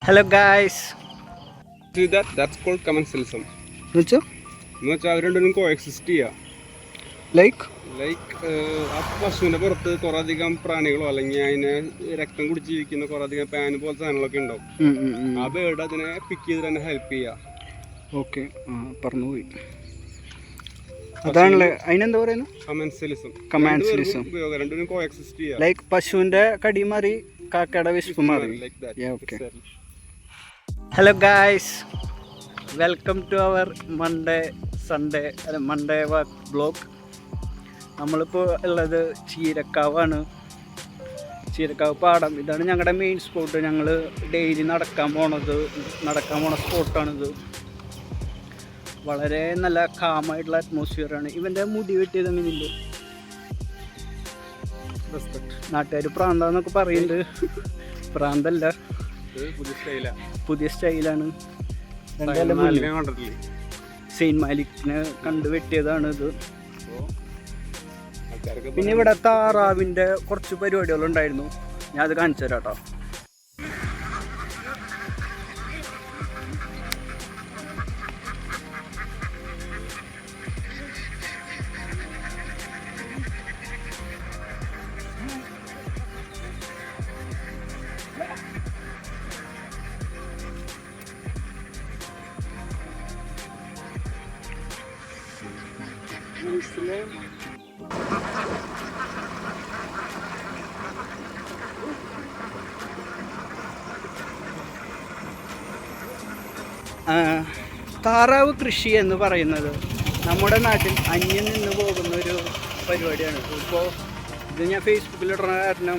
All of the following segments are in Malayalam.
Hello guys. That's called commensalism. എന്ന് വെച്ചാൽ അവർ രണ്ടും കോഎക്സിസ്റ്റ് ചെയ്യുക. ലൈക്ക് ആ പശുവിൻ്റെ പുറത്ത് കുറേ അധികം പ്രാണികളോ അല്ലെങ്കിൽ അതിനെ രക്തം കുടിച്ച് ജീവിക്കുന്ന കുറേ അധികം പാന് പോലത്തെ സാധനങ്ങളൊക്കെ ഉണ്ടാവും. ആ ബേർഡ് അതിനെ പിക്ക് ചെയ്ത് തന്നെ ഹെൽപ്പ് ചെയ്യുക. ഓക്കെ, പറഞ്ഞുപോയി. അതാണല്ലേ അതിനെന്താ പറയുന്നത്? കമൻസലിസം. രണ്ടും കോഎക്സിസ്റ്റ് ചെയ്യുക. ലൈക്ക് പശുവിൻ്റെ കടി മാറി കാക്കയുടെ വിശപ്പ് മാറി. Okay. Hello guys, welcome to our Monday vlog. നമ്മളിപ്പോൾ ഉള്ളത് ചീരക്കാവാണ്. ചീരക്കാവ് പാടം. ഇതാണ് ഞങ്ങളുടെ മെയിൻ സ്പോട്ട്. ഞങ്ങൾ ഡെയിലി നടക്കാൻ പോണ സ്പോട്ടാണിത്. വളരെ നല്ല കാമായിട്ടുള്ള അറ്റ്മോസ്ഫിയറാണ്. ഇവൻ്റെ മുടി വെട്ടിയത് അങ്ങനെയുണ്ട്. നാട്ടുകാർ പ്രാന്താന്നൊക്കെ പറയുന്നുണ്ട്. പ്രാന്തല്ല, പുതിയ സ്റ്റൈലാണ്. സെയിൻറ്റ് മാലിക്കിനെ കണ്ടു വെട്ടിയതാണ് ഇത്. പിന്നെ ഇവിടെ താറാവിൻ്റെ കുറച്ച് പരിപാടികളുണ്ടായിരുന്നു. ഞാൻ അത് കാണിച്ചു തരാം കേട്ടോ. താറാവ് കൃഷി എന്ന് പറയുന്നത് നമ്മുടെ നാട്ടിൽ അന്യം നിന്ന് പോകുന്ന ഒരു പരിപാടിയാണ്. ഇപ്പോൾ ഇത് ഞാൻ ഫേസ്ബുക്കിലിടുന്ന കാരണം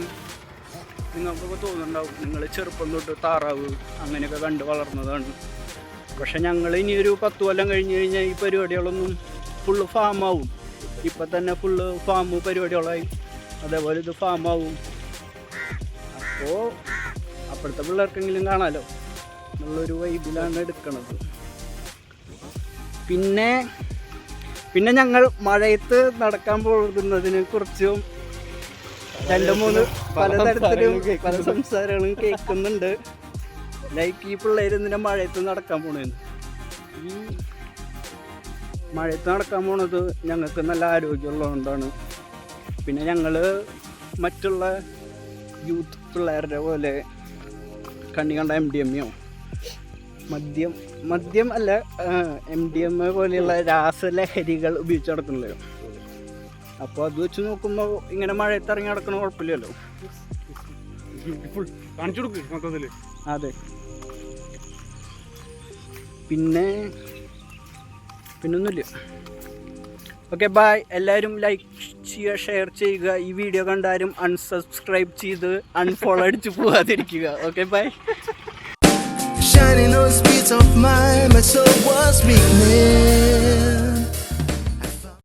നിങ്ങൾക്കൊക്കെ തോന്നുന്നുണ്ടാവും നിങ്ങൾ ചെറുപ്പം തൊട്ട് താറാവ് അങ്ങനെയൊക്കെ കണ്ട് വളർന്നതാണ്. പക്ഷെ ഞങ്ങൾ ഇനിയൊരു 10 കൊല്ലം കഴിഞ്ഞ് കഴിഞ്ഞാൽ ഈ പരിപാടികളൊന്നും ഫുള്ള് ഫാമാവും. ഇപ്പം തന്നെ ഫുള്ള് ഫാമ് പരിപാടികളായി. അതേപോലെ ഇത് ഫാമാവും. അപ്പോൾ അപ്പോഴത്തെ പിള്ളേർക്കെങ്കിലും കാണാമല്ലോ എന്നുള്ളൊരു വൈബിലാണ് എടുക്കണത്. പിന്നെ ഞങ്ങൾ മഴയത്ത് നടക്കാൻ പോകുന്നതിനെ കുറിച്ചും 2-3 പലതരത്തിലും പല സംസാരങ്ങളും കേൾക്കുന്നുണ്ട്. ലൈക്ക് ഈ പിള്ളേർ എന്തിനാ മഴയത്ത് നടക്കാൻ പോണേന്ന്. ഈ മഴയത്ത് നടക്കാൻ പോണത് ഞങ്ങൾക്ക് നല്ല ആരോഗ്യമുള്ളതുകൊണ്ടാണ്. പിന്നെ ഞങ്ങൾ മറ്റുള്ള യൂത്ത് പിള്ളേരുടെ പോലെ കണ്ണി കണ്ട MDMA മദ്യം അല്ല MDMA പോലെയുള്ള രാസലഹരികൾ ഉപയോഗിച്ച് നടക്കണല്ലോ. അപ്പോൾ അത് വെച്ച് നോക്കുമ്പോൾ ഇങ്ങനെ മഴയത്ത് ഇറങ്ങി നടക്കണ കുഴപ്പമില്ലല്ലോ. കാണിച്ചു കൊടുക്കും മൊത്തത്തിൽ. അതെ. പിന്നൊന്നുമില്ല. Okay, bye. എല്ലാവരും ലൈക്ക് ചെയ്യുക, ഷെയർ ചെയ്യുക. ഈ വീഡിയോ കണ്ടാലും അൺസബ്സ്ക്രൈബ് ചെയ്ത് അൺഫോളോ അടിച്ച് പോകാതിരിക്കുക. Okay, bye. Shining on the streets of mine, my soul was weakness.